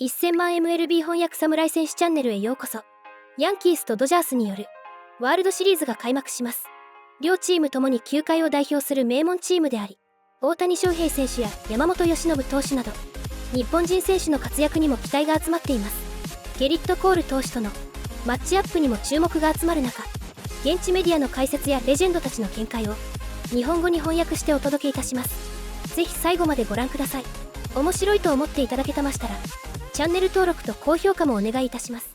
1000万 MLB 翻訳侍選手チャンネルへようこそ。ヤンキースとドジャースによるワールドシリーズが開幕します。両チームともに球界を代表する名門チームであり、大谷翔平選手や山本由伸投手など日本人選手の活躍にも期待が集まっています。ゲリット・コール投手とのマッチアップにも注目が集まる中、現地メディアの解説やレジェンドたちの見解を日本語に翻訳してお届けいたします。ぜひ最後までご覧ください。面白いと思っていただけたましたらチャンネル登録と高評価もお願いいたします。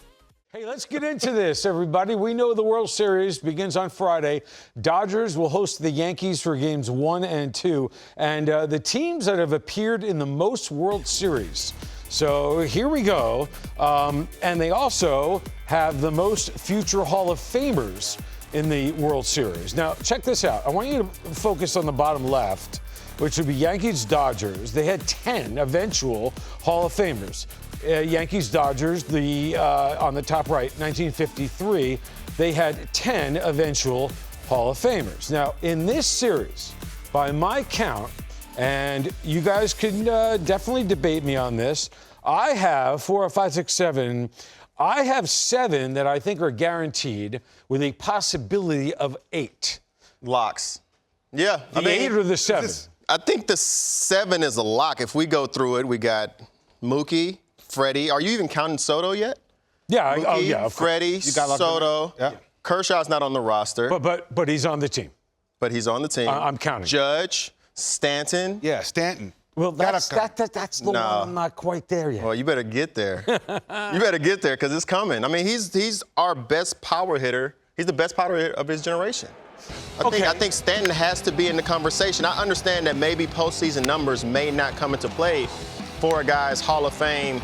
Hey, let's get into this, everybody. We know the World Series begins on Friday. Dodgers will host the Yankees for games 1 and 2, and the teams that have appeared in the most World Series. So here we go. And they also have the most future Hall of Famers in the World Series. Now, check this out. I want you to focus on the bottom left, which would be Yankees-Dodgers. They had 10 eventual Hall of Famers. Yankees-Dodgers, on the top right, 1953, they had 10 eventual Hall of Famers. Now, in this series, by my count, and you guys can definitely debate me on this, I have 4, 5, 6, 7. I have 7 that I think are guaranteed with a possibility of 8. Locks. Yeah. The 8 or the 7? I think the 7 is a lock. If we go through it, we got Mookie, Freddie. Are you even counting Soto yet? Yeah. Mookie, Yeah. Freddie, Soto. Yeah. Kershaw's not on the roster. But he's on the team. But he's on the team. I'm counting. Judge, Stanton. Yeah, Stanton. Well, that's the one I'm not quite there yet. Well, you better get there. You better get there because it's coming. I mean, he's our best power hitter. He's the best power hitter of his generation. I think Stanton has to be in the conversation. I understand that maybe postseason numbers may not come into play for a guy's Hall of Fame,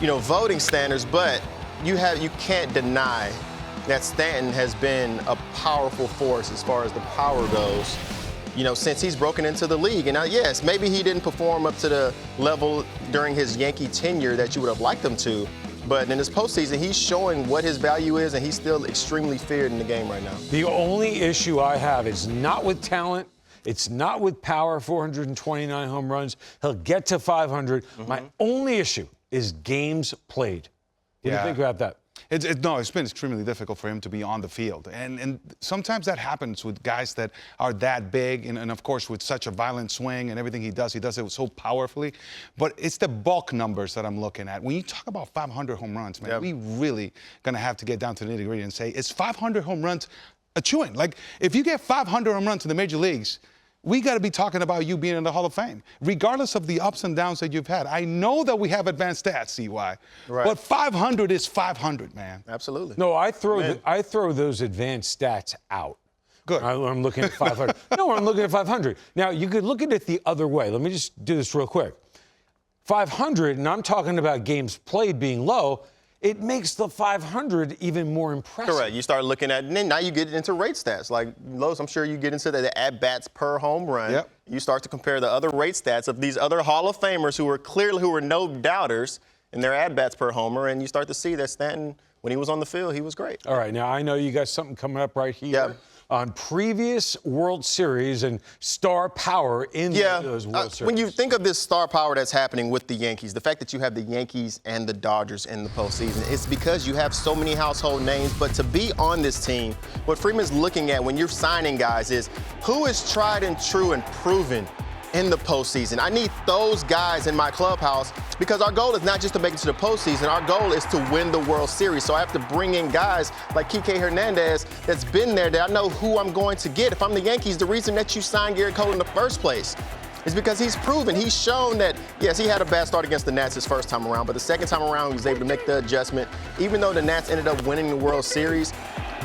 voting standards, but you can't deny that Stanton has been a powerful force as far as the power goes, since he's broken into the league. And now, yes, maybe he didn't perform up to the level during his Yankee tenure that you would have liked him to. But in this postseason, he's showing what his value is, and he's still extremely feared in the game right now. The only issue I have is not with talent. It's not with power, 429 home runs. He'll get to 500. My only issue is games played. What do you think about that? It's been extremely difficult for him to be on the field. And sometimes that happens with guys that are that big and of course, with such a violent swing and everything he does it so powerfully. But it's the bulk numbers that I'm looking at. When you talk about 500 home runs, man, we really going to have to get down to the nitty-gritty and say, is 500 home runs a chewing? Like, if you get 500 home runs in the major leagues, we got to be talking about you being in the Hall of Fame, regardless of the ups and downs that you've had. I know that we have advanced stats, CY, but 500 is 500, man. Absolutely. No, I throw those advanced stats out. Good. I'm looking at 500. No, I'm looking at 500. Now, you could look at it the other way. Let me just do this real quick. 500, and I'm talking about games played being low, it makes the 500 even more impressive. Correct. You start looking at, and then now you get into rate stats. Like, Lowe's, I'm sure you get into the at-bats per home run. Yep. You start to compare the other rate stats of these other Hall of Famers who were no doubters in their at-bats per homer, and you start to see that Stanton, when he was on the field, he was great. All right. Now, I know you got something coming up right here. Yeah. On previous World Series and star power in those World Series. When you think of this star power that's happening with the Yankees, the fact that you have the Yankees and the Dodgers in the postseason, it's because you have so many household names. But to be on this team, what Freeman's looking at when you're signing guys is who is tried and true and proven in the postseason. I need those guys in my clubhouse because our goal is not just to make it to the postseason. Our goal is to win the World Series. So I have to bring in guys like Kike Hernandez that's been there, that I know who I'm going to get. If I'm the Yankees, the reason that you signed Garrett Cole in the first place is because he's proven, he's shown that, yes, he had a bad start against the Nats his first time around, but the second time around, he was able to make the adjustment. Even though the Nats ended up winning the World Series,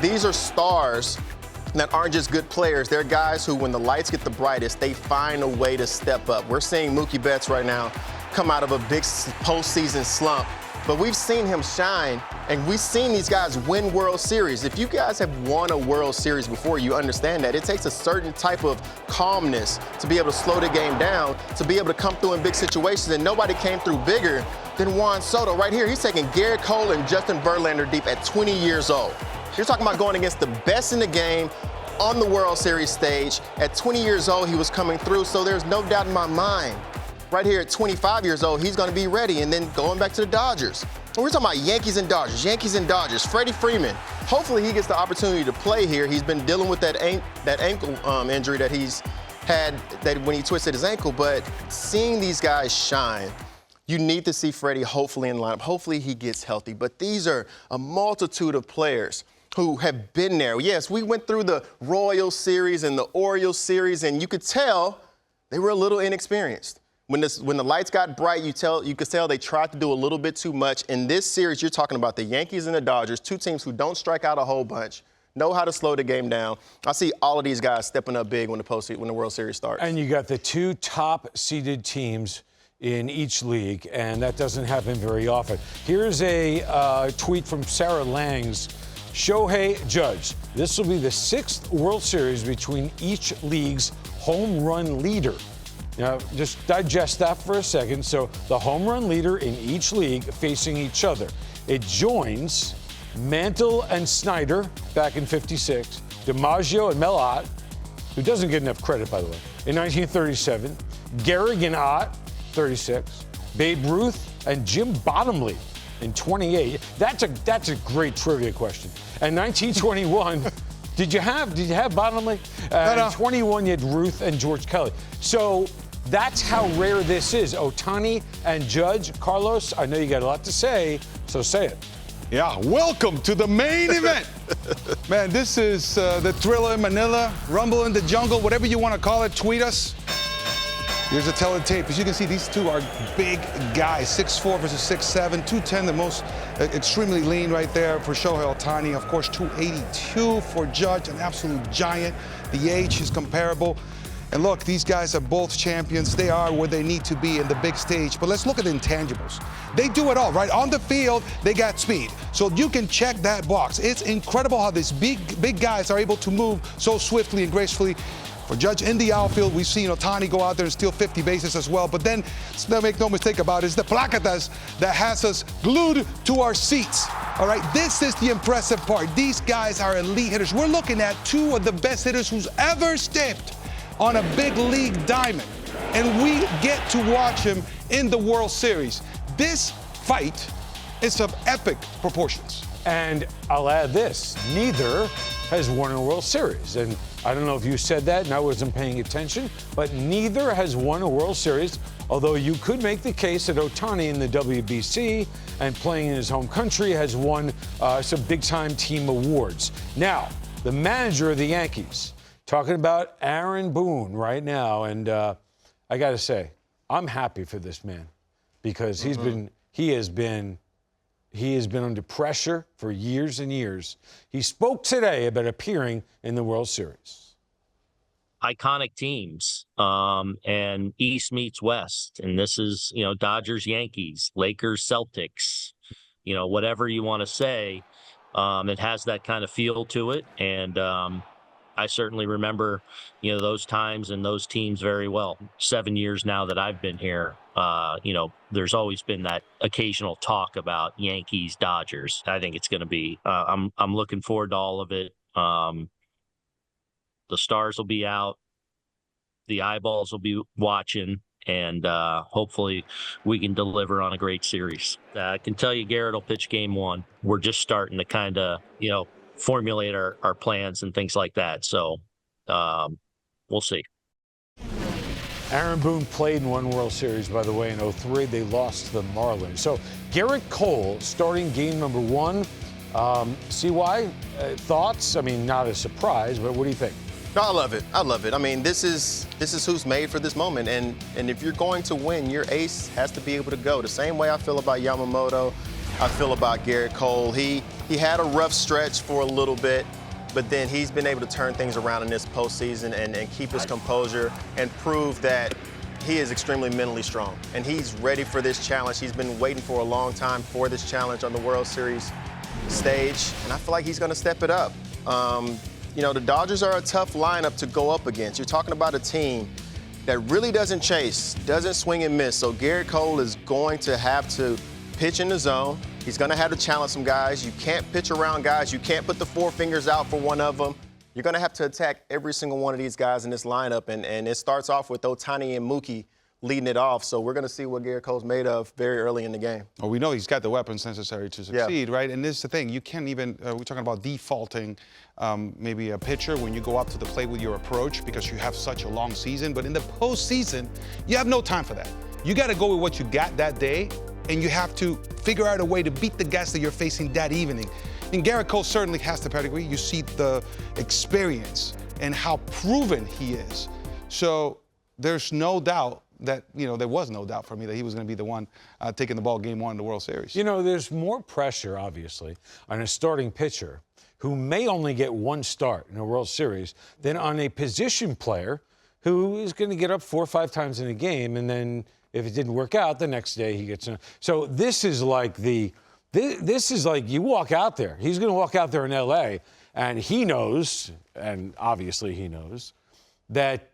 these are stars that aren't just good players. They're guys who, when the lights get the brightest, they find a way to step up. We're seeing Mookie Betts right now come out of a big postseason slump, but we've seen him shine, and we've seen these guys win World Series. If you guys have won a World Series before, you understand that it takes a certain type of calmness to be able to slow the game down, to be able to come through in big situations, and nobody came through bigger than Juan Soto. Right here, he's taking Garrett Cole and Justin Verlander deep at 20 years old. You're talking about going against the best in the game on the World Series stage. At 20 years old, he was coming through, so there's no doubt in my mind right here at 25 years old, he's going to be ready. And then going back to the Dodgers. We're talking about Yankees and Dodgers. Freddie Freeman, hopefully he gets the opportunity to play here. He's been dealing with that ankle injury that he's had when he twisted his ankle. But seeing these guys shine, you need to see Freddie hopefully in the lineup. Hopefully he gets healthy. But these are a multitude of players who have been there. Yes, we went through the Royals series and the Orioles series, and you could tell they were a little inexperienced. When the lights got bright, you could tell they tried to do a little bit too much. In this series, you're talking about the Yankees and the Dodgers, two teams who don't strike out a whole bunch, know how to slow the game down. I see all of these guys stepping up big when the World Series starts. And you got the two top-seeded teams in each league, and that doesn't happen very often. Here's a tweet from Sarah Lang's Shohei Judge. This will be the 6th World Series between each league's home run leader. Now, just digest that for a second. So the home run leader in each league facing each other. It joins Mantle and Snyder back in '56, DiMaggio and Mel Ott, who doesn't get enough credit, by the way, in 1937, Gehrig and Ott, 36, Babe Ruth and Jim Bottomley in 28. That's a great trivia question. And 1921, did you have Bottomley? No. 21, you had Ruth and George Kelly. So that's how rare this is. Otani and Judge. Carlos, I know you got a lot to say, so say it. Yeah, welcome to the main event. Man, this is the Thriller in Manila, Rumble in the Jungle, whatever you want to call it, tweet us. Here's a teletape. As you can see, these two are big guys, 6'4" versus 6'7", 210, the most extremely lean right there for Shohei Otani. Of course, 282 for Judge, an absolute giant. The age is comparable. And look, these guys are both champions. They are where they need to be in the big stage. But let's look at the intangibles. They do it all, right? On the field, they got speed. So you can check that box. It's incredible how these big guys are able to move so swiftly and gracefully. For Judge in the outfield, we've seen Otani go out there and steal 50 bases as well. But then, make no mistake about it, it's the placatas that has us glued to our seats. All right, this is the impressive part. These guys are elite hitters. We're looking at two of the best hitters who's ever stepped on a big league diamond. And we get to watch him in the World Series. This fight is of epic proportions. And I'll add this, neither has won a World Series. And I don't know if you said that and I wasn't paying attention, but neither has won a World Series, although you could make the case that Otani in the WBC and playing in his home country has won some big-time team awards. Now, the manager of the Yankees, talking about Aaron Boone right now, and I got to say, I'm happy for this man because he has been under pressure for years and years. He spoke today about appearing in the World Series. Iconic teams, and East meets West. And this is, Dodgers, Yankees, Lakers, Celtics, whatever you want to say. It has that kind of feel to it. And I certainly remember, those times and those teams very well. 7 years now that I've been here. There's always been that occasional talk about Yankees, Dodgers. I think it's going to be, I'm looking forward to all of it. The stars will be out. The eyeballs will be watching. And hopefully we can deliver on a great series. I can tell you Garrett will pitch game one. We're just starting to kind of, formulate our plans and things like that. So we'll see. Aaron Boone played in one World Series, by the way, in '03. They lost to the Marlins. So Garrett Cole starting game number one. See why? Thoughts? I mean, not a surprise, but what do you think? No, I love it. I mean, this is who's made for this moment. And if you're going to win, your ace has to be able to go. The same way I feel about Yamamoto, I feel about Garrett Cole. He had a rough stretch for a little bit, but then he's been able to turn things around in this postseason and keep his composure and prove that he is extremely mentally strong. And he's ready for this challenge. He's been waiting for a long time for this challenge on the World Series stage, and I feel like he's going to step it up. The Dodgers are a tough lineup to go up against. You're talking about a team that really doesn't chase, doesn't swing and miss. So Garrett Cole is going to have to pitch in the zone. He's going to have to challenge some guys. You can't pitch around guys. You can't put the four fingers out for one of them. You're going to have to attack every single one of these guys in this lineup. And it starts off with Otani and Mookie leading it off. So we're going to see what Garrett Cole's made of very early in the game. Well, we know he's got the weapons necessary to succeed, right? And this is the thing. You can't even, we're talking about defaulting maybe a pitcher when you go up to the plate with your approach because you have such a long season. But in the postseason, you have no time for that. You got to go with what you got that day, and you have to figure out a way to beat the guys that you're facing that evening. And Garrett Cole certainly has the pedigree. You see the experience and how proven he is. So there's no doubt that, there was no doubt for me that he was going to be the one taking the ball game one in the World Series. There's more pressure, obviously, on a starting pitcher who may only get one start in a World Series than on a position player who is going to get up 4 or 5 times in a game, and then if it didn't work out, the next day he gets. So this is like this is like you walk out there. He's going to walk out there in L.A. and he knows, and obviously he knows, that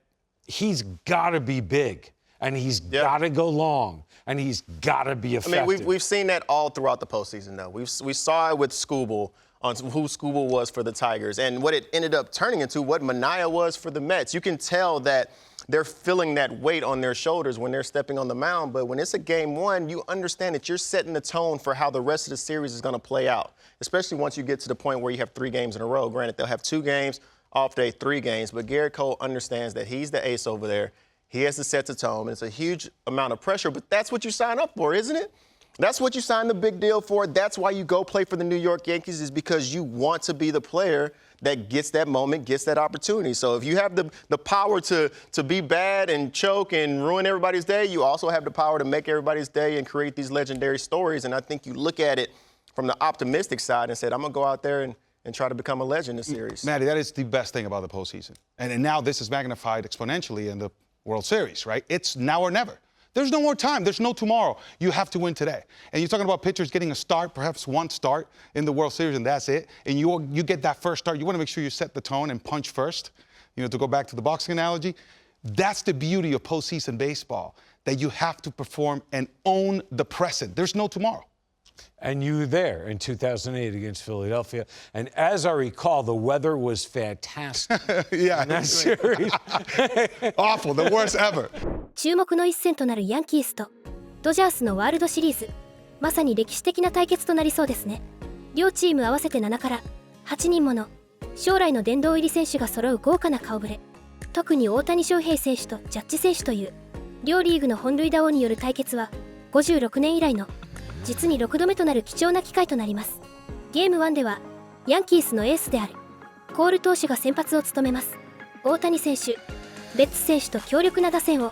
he's got to be big, and he's got to go long, and he's got to be effective. I mean, we've seen that all throughout the postseason, though. We saw it with Skubal, on who Skubal was for the Tigers, and what it ended up turning into, what Manaea was for the Mets. You can tell that they're feeling that weight on their shoulders when they're stepping on the mound, but when it's a game one, you understand that you're setting the tone for how the rest of the series is going to play out, especially once you get to the point where you have 3 games in a row. Granted, they'll have 2 games, off day 3 games, but Garrett Cole understands that he's the ace over there. He has to set the tone. It's a huge amount of pressure, but that's what you sign up for, isn't it? That's what you sign the big deal for. That's why you go play for the New York Yankees, is because you want to be the player that gets that moment, gets that opportunity. So if you have the power to be bad and choke and ruin everybody's day, you also have the power to make everybody's day and create these legendary stories. And I think you look at it from the optimistic side and said, I'm going to go out there and try to become a legend in this series. Matty, that is the best thing about the postseason. And now this is magnified exponentially in the World Series, right? It's now or never. There's no more time. There's no tomorrow. You have to win today. And you're talking about pitchers getting a start, perhaps one start in the World Series, and that's it. And you get that first start. You want to make sure you set the tone and punch first, to go back to the boxing analogy. That's the beauty of postseason baseball, that you have to perform and own the present. There's no tomorrow. And you were there in 2008 against Philadelphia. And as I recall, the weather was fantastic yeah, in that series. Awful, the worst ever. 注目の一戦となるヤンキースとドジャースのワールドシリーズ、まさに歴史的な対決となりそうですね。両チーム合わせて7から8人もの将来の殿堂入り選手が揃う豪華な顔ぶれ。特に大谷翔平選手とジャッジ選手という両リーグの本塁打王による対決は56年以来の実に6度目となる貴重な機会となります。ゲーム1ではヤンキースのエースであるコール投手が先発を務めます。大谷選手、ベッツ選手と強力な打線を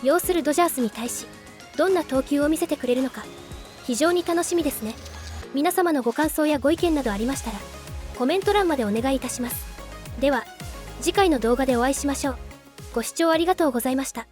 擁するドジャースに対し、どんな投球を見せてくれるのか非常に楽しみですね。皆様のご感想やご意見などありましたらコメント欄までお願いいたします。では次回の動画でお会いしましょう。ご視聴ありがとうございました。